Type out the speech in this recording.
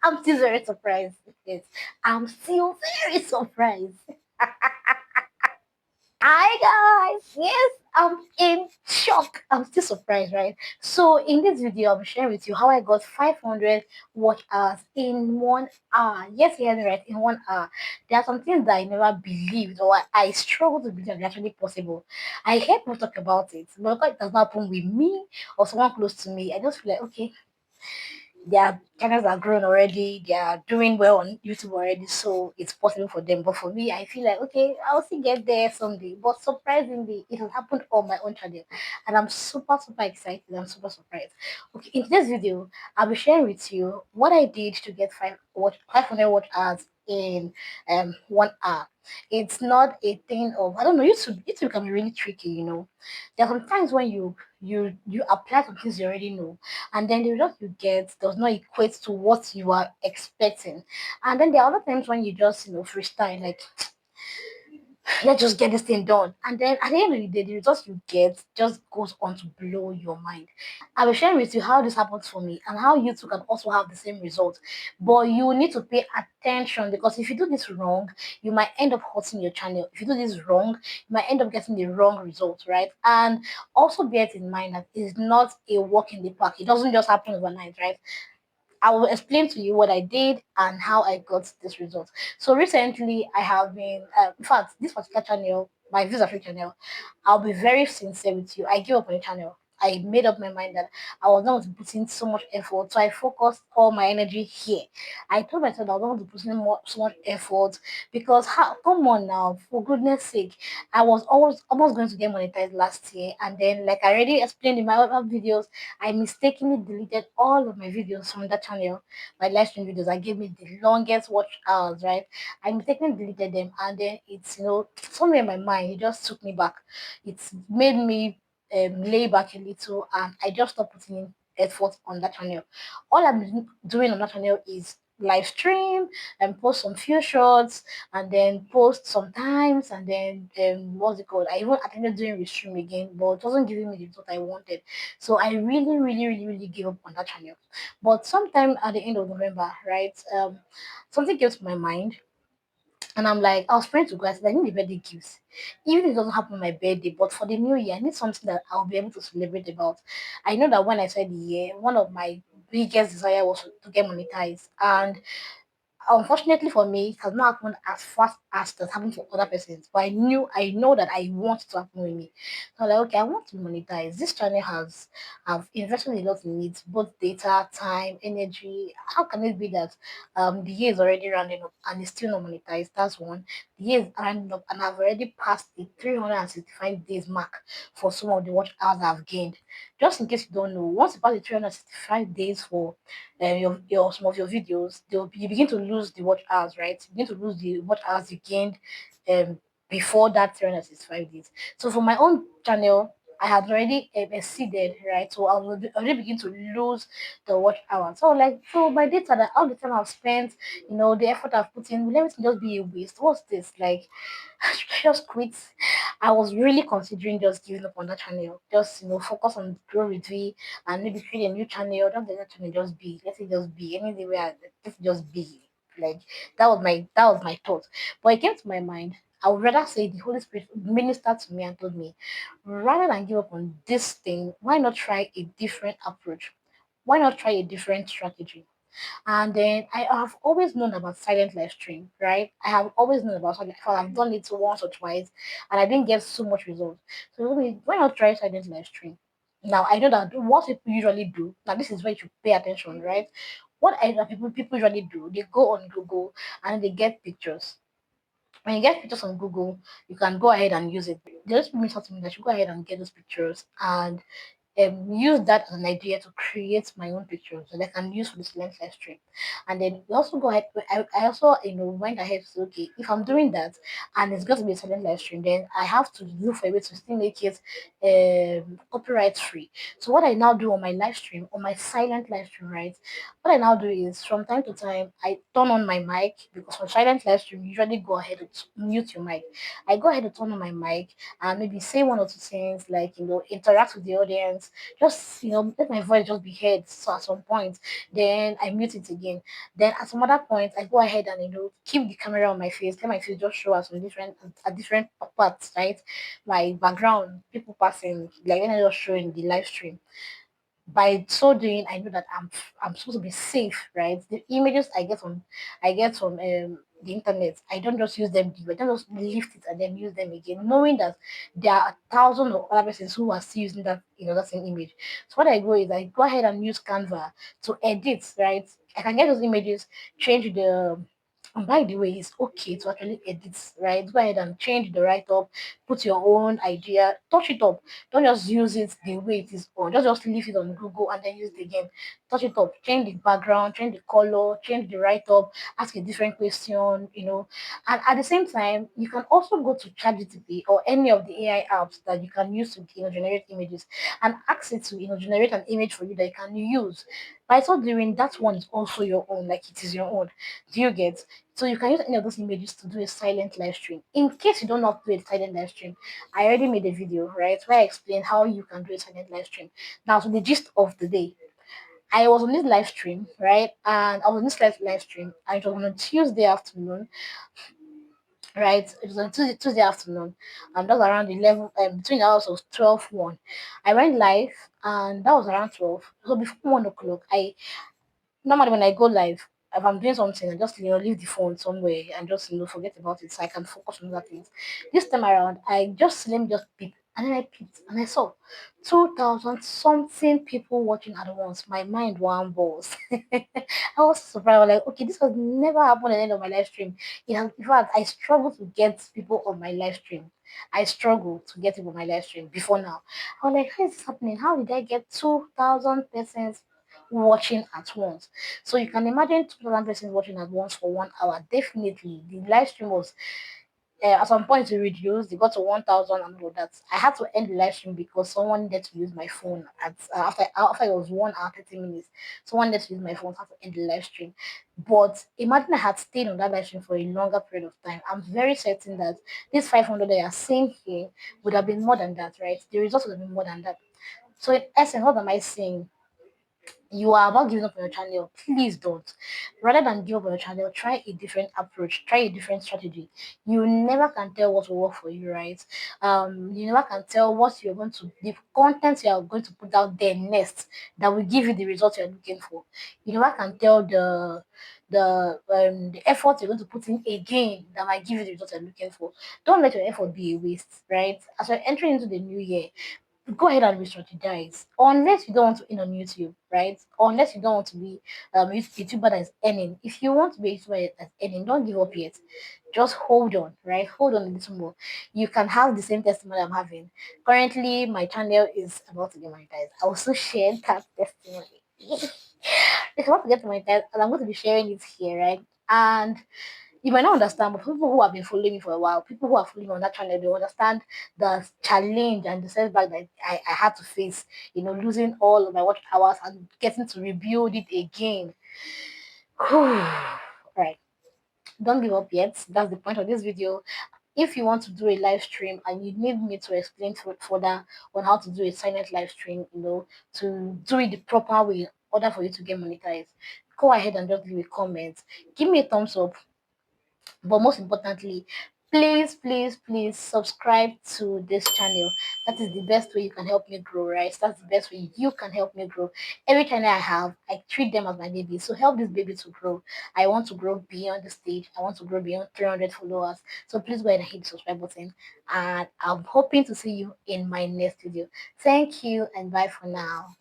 I'm still very surprised. Yes, I'm still very surprised. Hi guys, yes, I'm in shock. I'm still surprised, right? So in this video, I'll be sharing with you how I got 500 watch hours in 1 hour. Yes, you heard me right, in 1 hour. There are some things that I never believed or I struggle to believe are actually possible. I heard people talk about it, but because it does not happen with me or someone close to me, I just feel like, okay, their channels are growing already, they are doing well on YouTube already, so it's possible for them. But for me, I feel like okay, I'll still get there someday. But surprisingly, it has happened on my own channel, and I'm super excited. I'm super surprised. Okay, in this video, I'll be sharing with you what I did to get 500 watch hours in 1 hour. It's not a thing of I don't know. YouTube can be really tricky, you know. There are some times when you apply some things you already know, and then the result you get does not equate to what you are expecting. And then there are other times when you just freestyle, like let's just get this thing done. And then at the end of the day, the results you get just goes on to blow your mind. I will share with you how this happens for me and how you too can also have the same result. But you need to pay attention, because if you do this wrong, you might end up hurting your channel. If you do this wrong, you might end up getting the wrong result, right? And also bear it in mind that it's not a walk in the park. It doesn't just happen overnight, right? I will explain to you what I did and how I got this result. So recently, I have been, in fact, this particular channel, my Visa Free channel, I'll be very sincere with you. I gave up on the channel. I made up my mind that I was not going to put in so much effort, so I focused all my energy here. I told myself I was not going to put in so much effort because how? Come on now, for goodness sake! I was almost going to get monetized last year, and then like I already explained in my other videos, I mistakenly deleted all of my videos from that channel, my live stream videos. I gave me the longest watch hours, right? I mistakenly deleted them, and then it's somewhere in my mind, it just took me back. It's made me lay back a little, and I just stopped putting in effort on that channel. All I'm doing on that channel is live stream and post some few shots and then post sometimes, and then what's it called, I even attempted doing restream again, but it wasn't giving me the result I wanted. So I really gave up on that channel. But sometime at the end of November, right, something came to my mind, and I'm like, I was praying to God. I said, I need the birthday gifts. Even if it doesn't happen on my birthday, but for the new year, I need something that I'll be able to celebrate about. I know that when I said the year, one of my biggest desire was to get monetized. And unfortunately for me, it has not happened as fast as it has happened for other persons. But I know that I want it to happen with me. So I'm like, okay, I want to monetize. This channel I've invested a lot in it, both data, time, energy. How can it be that the year is already rounding up and it's still not monetized? That's one. The year is rounding up and I've already passed the 365 days mark for some of the watch hours I've gained. Just in case you don't know, once you pass the 365 days for your some of your videos, you begin to lose the watch hours, right? You begin to lose the watch hours you gained um before that 365 days. So for my own channel, I had already exceeded, right? So I will already begin to lose the watch hours. So like so my data, that all the time I've spent, the effort I've put in, will everything just be a waste? What's this? Like just quit. I was really considering just giving up on that channel. Just focus on grow with V and maybe create a new channel. Don't let that channel just be. Let it just be. Anyway, let it just be. Like that was my thought. But it came to my mind. I would rather say the Holy Spirit ministered to me and told me, rather than give up on this thing, why not try a different approach? Why not try a different strategy? And then I have always known about silent live stream, right? I have always known about silent. I've done it once or twice, and I didn't get so much results. So why not try silent live stream? Now I know that what people usually do. Now this is where you should pay attention, right? What I know people usually do, they go on Google and they get pictures. When you get pictures on Google, you can go ahead and use it. They just mean something that you go ahead and get those pictures and use that as an idea to create my own pictures that I can use for this lens live stream. And then we also go ahead. I also went ahead to say, okay, if I'm doing that and it's going to be a silent live stream, then I have to look for a way to still make it copyright free. So what I now do on my live stream, on my silent live stream, right? What I now do is from time to time I turn on my mic, because for silent live stream you usually go ahead to mute your mic. I go ahead to turn on my mic and maybe say one or two things like interact with the audience, point. Just let my voice just be heard. So at some point, then I mute it again. Then at some other point, I go ahead and keep the camera on my face. Let my face just show us on different parts, right? My background, people passing, like when I just showing the live stream. By so doing, I know that I'm supposed to be safe, right? The images I get from the internet, I don't just use them. I don't just lift it and then use them again, knowing that there are thousands of other persons who are still using that same image. So what I go is I go ahead and use Canva to edit, right? I can get those images, change the and by the way, it's okay to actually edit, right? Go ahead and change the write up, put your own idea, touch it up. Don't just use it the way it is on. Just leave it on Google and then use it again. Touch it up, change the background, change the color, change the write up, ask a different question. And at the same time, you can also go to ChatGPT or any of the AI apps that you can use to generate images and ask it to generate an image for you that you can use. By so doing, that one is also your own, like it is your own. Do you get? So you can use any of those images to do a silent live stream. In case you don't know how to do a silent live stream, I already made a video, right, where I explain how you can do a silent live stream. Now, so the gist of the day, I was on this live stream, right, and I was on this live stream, and it was on a Tuesday afternoon, right? It was on Tuesday afternoon, and that was around 11, between the hours of 12:01. I went live, and that was around 12. So before 1 o'clock, normally when I go live, if I'm doing something, I just leave the phone somewhere and just forget about it so I can focus on other things. This time around, I just let me just peep, and then I peeped and I saw 2,000 something people watching at once. My mind one balls. I was surprised. I was like, okay, this has never happened at the end of my live stream. In fact, I struggle to get people on my live stream. I struggle to get people on my live stream before now. I was like, how is this happening? How did I get 2,000 persons watching at once? So you can imagine 2,000 persons watching at once for 1 hour. Definitely, the live stream was at some point it reduced. It got to 1,000 and all that. I had to end the live stream because someone needed to use my phone after it was 1 hour 30 minutes. Someone needed to use my phone. So I had to end the live stream. But imagine I had stayed on that live stream for a longer period of time. I'm very certain that this 500 that you are seeing here would have been more than that, right? The results would have been more than that. So in essence, what am I saying? You are about giving up on your channel, please don't. Rather than give up on your channel, try a different approach, try a different strategy. You never can tell what will work for you, right? You never can tell what you're going to, the content you are going to put out there next that will give you the result you're looking for. You never can tell the effort you're going to put in again that might give you the result you're looking for. Don't let your effort be a waste, right? As you're entering into the new year, go ahead and re-strategize. Unless you don't want to in on YouTube, right? Unless you don't want to be YouTuber that is earning. If you want to be a YouTuber that's earning, don't give up yet. Just hold on, right? Hold on a little more. You can have the same testimony I'm having. Currently, my channel is about to get monetized. I also shared that testimony. It's about to get monetized, and I'm going to be sharing it here, right? And you might not understand, but people who have been following me for a while, people who are following me on that channel, they understand the challenge and the setback that I had to face, losing all of my watch hours and getting to rebuild it again. Right. Don't give up yet. That's the point of this video. If you want to do a live stream and you need me to explain further on how to do a silent live stream, to do it the proper way in order for you to get monetized, go ahead and just leave a comment. Give me a thumbs up, but most importantly, please subscribe to this channel. That is the best way you can help me grow, right? That's the best way you can help me grow. Every channel I have, I treat them as my baby. So help this baby to grow. I want to grow beyond the stage. I want to grow beyond 300 followers. So please go ahead and hit the subscribe button, and I'm hoping to see you in my next video. Thank you and bye for now.